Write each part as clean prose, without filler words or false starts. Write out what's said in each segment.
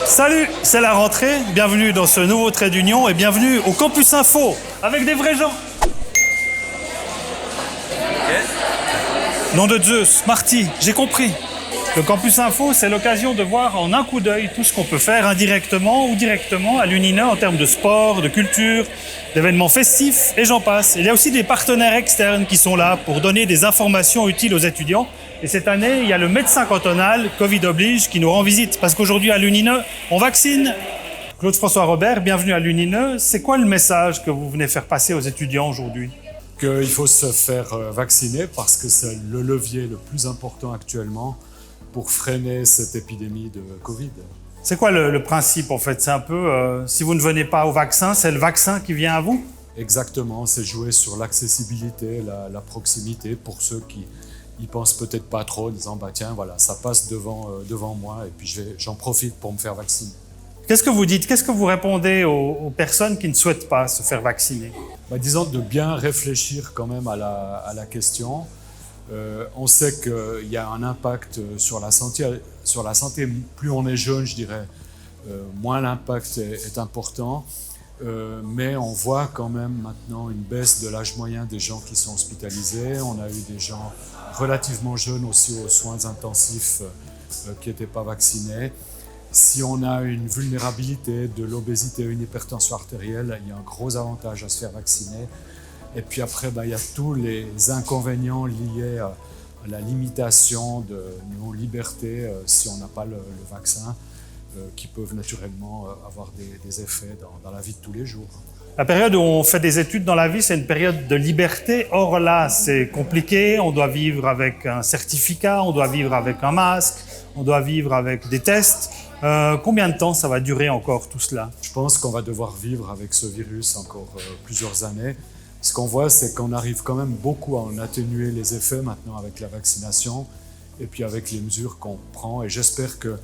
Salut, c'est la rentrée, bienvenue dans ce nouveau trait d'union et bienvenue au Campus Info avec des vrais gens. Nom de Zeus, Marty, j'ai compris. Le Campus Info, c'est l'occasion de voir en un coup d'œil tout ce qu'on peut faire indirectement ou directement à l'UNINE en termes de sport, de culture, d'événements festifs et j'en passe. Il y a aussi des partenaires externes qui sont là pour donner des informations utiles aux étudiants. Et cette année, il y a le médecin cantonal, Covid oblige, qui nous rend visite parce qu'aujourd'hui à l'UNINE, on vaccine. Claude-François Robert, bienvenue à l'UNINE. C'est quoi le message que vous venez faire passer aux étudiants aujourd'hui ? Qu'il faut se faire vacciner parce que c'est le levier le plus important actuellement pour freiner cette épidémie de Covid. C'est quoi le principe en fait ? C'est un peu, si vous ne venez pas au vaccin, c'est le vaccin qui vient à vous ? Exactement, c'est jouer sur l'accessibilité, la proximité pour ceux qui y pensent peut-être pas trop en disant bah tiens voilà ça passe devant moi et puis j'en profite pour me faire vacciner. Qu'est-ce que vous dites ? Qu'est-ce que vous répondez aux personnes qui ne souhaitent pas se faire vacciner ? Disons de bien réfléchir quand même à la question. On sait qu'il y a un impact sur la santé. Plus on est jeune, je dirais, moins l'impact est important. Mais on voit quand même maintenant une baisse de l'âge moyen des gens qui sont hospitalisés. On a eu des gens relativement jeunes aussi aux soins intensifs qui n'étaient pas vaccinés. Si on a une vulnérabilité, de l'obésité, une hypertension artérielle, il y a un gros avantage à se faire vacciner. Et puis après, il y a tous les inconvénients liés à la limitation de nos libertés si on n'a pas le vaccin, qui peuvent naturellement avoir des effets dans la vie de tous les jours. La période où on fait des études dans la vie, c'est une période de liberté. Or là, c'est compliqué. On doit vivre avec un certificat, on doit vivre avec un masque, on doit vivre avec des tests. Combien de temps ça va durer encore tout cela ? Je pense qu'on va devoir vivre avec ce virus encore plusieurs années. Ce qu'on voit, c'est qu'on arrive quand même beaucoup à en atténuer les effets maintenant avec la vaccination et puis avec les mesures qu'on prend. Et j'espère que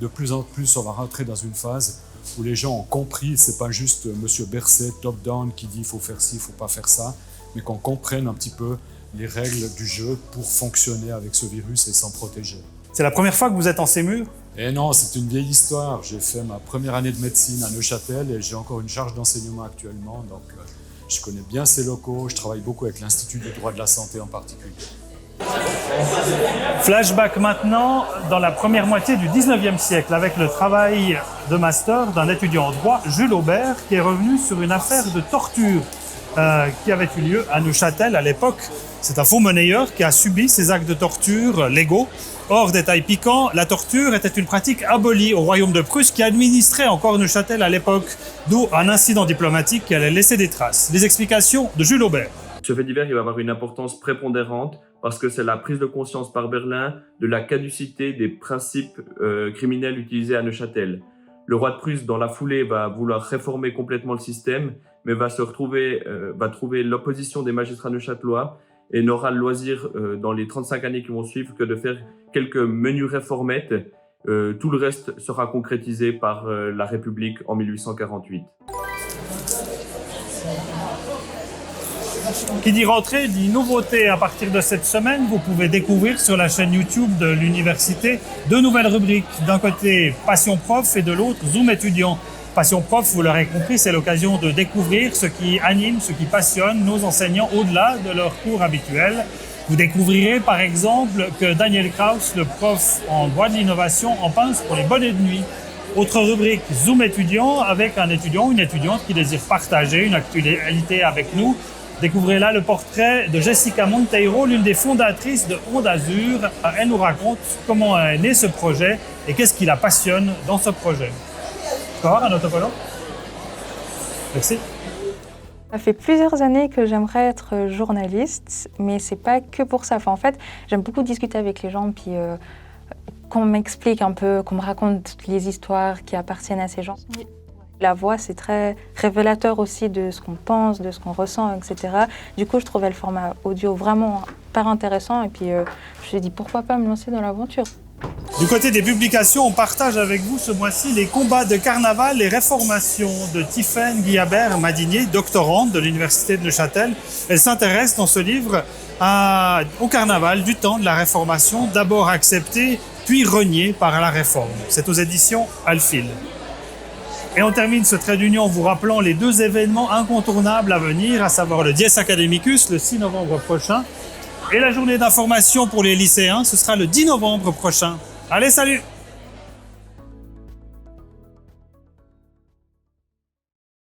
de plus en plus, on va rentrer dans une phase où les gens ont compris, c'est pas juste M. Berset, top-down, qui dit il faut faire ci, il faut pas faire ça, mais qu'on comprenne un petit peu les règles du jeu pour fonctionner avec ce virus et s'en protéger. C'est la première fois que vous êtes en ces murs ? Et non, c'est une vieille histoire. J'ai fait ma première année de médecine à Neuchâtel et j'ai encore une charge d'enseignement actuellement. Donc, je connais bien ces locaux. Je travaille beaucoup avec l'Institut du droit de la santé en particulier. Flashback maintenant dans la première moitié du 19e siècle avec le travail de master d'un étudiant en droit, Jules Aubert, qui est revenu sur une affaire de torture qui avait eu lieu à Neuchâtel à l'époque. C'est un faux monnayeur qui a subi ces actes de torture légaux. Hors détail piquant, la torture était une pratique abolie au royaume de Prusse qui administrait encore Neuchâtel à l'époque, d'où un incident diplomatique qui allait laisser des traces. Les explications de Jules Aubert. Ce fait divers il va avoir une importance prépondérante parce que c'est la prise de conscience par Berlin de la caducité des principes criminels utilisés à Neuchâtel. Le roi de Prusse, dans la foulée, va vouloir réformer complètement le système, mais va trouver l'opposition des magistrats neuchâtelois et n'aura le loisir dans les 35 années qui vont suivre que de faire quelques menus réformettes. Tout le reste sera concrétisé par la République en 1848. Qui dit rentrée, dit nouveauté. À partir de cette semaine, vous pouvez découvrir sur la chaîne YouTube de l'université deux nouvelles rubriques. D'un côté, Passion Prof et de l'autre, Zoom étudiant. Passion Prof, vous l'aurez compris, c'est l'occasion de découvrir ce qui anime, ce qui passionne nos enseignants au-delà de leurs cours habituels. Vous découvrirez par exemple que Daniel Kraus, le prof en droit de l'innovation, en pince pour les bonnets de nuit. Autre rubrique, Zoom étudiant, avec un étudiant ou une étudiante qui désire partager une actualité avec nous. Découvrez là le portrait de Jessica Monteiro, l'une des fondatrices de Onde Azur. Elle nous raconte comment est né ce projet et qu'est-ce qui la passionne dans ce projet. Encore un autocollant ? Merci. Ça fait plusieurs années que j'aimerais être journaliste, mais c'est pas que pour ça. En fait, j'aime beaucoup discuter avec les gens, puis qu'on m'explique un peu, qu'on me raconte les histoires qui appartiennent à ces gens. La voix, c'est très révélateur aussi de ce qu'on pense, de ce qu'on ressent, etc. Du coup, je trouvais le format audio vraiment hyper intéressant et puis je me suis dit pourquoi pas me lancer dans l'aventure. Du côté des publications, on partage avec vous ce mois-ci les combats de carnaval et réformation de Tiffaine Guillabert-Madinier, doctorante de l'Université de Neuchâtel. Elle s'intéresse dans ce livre au carnaval du temps de la Réformation, d'abord accepté puis renié par la Réforme. C'est aux éditions Alphil. Et on termine ce trait d'union en vous rappelant les 2 événements incontournables à venir, à savoir le Dies Academicus le 6 novembre prochain et la journée d'information pour les lycéens, ce sera le 10 novembre prochain. Allez, salut!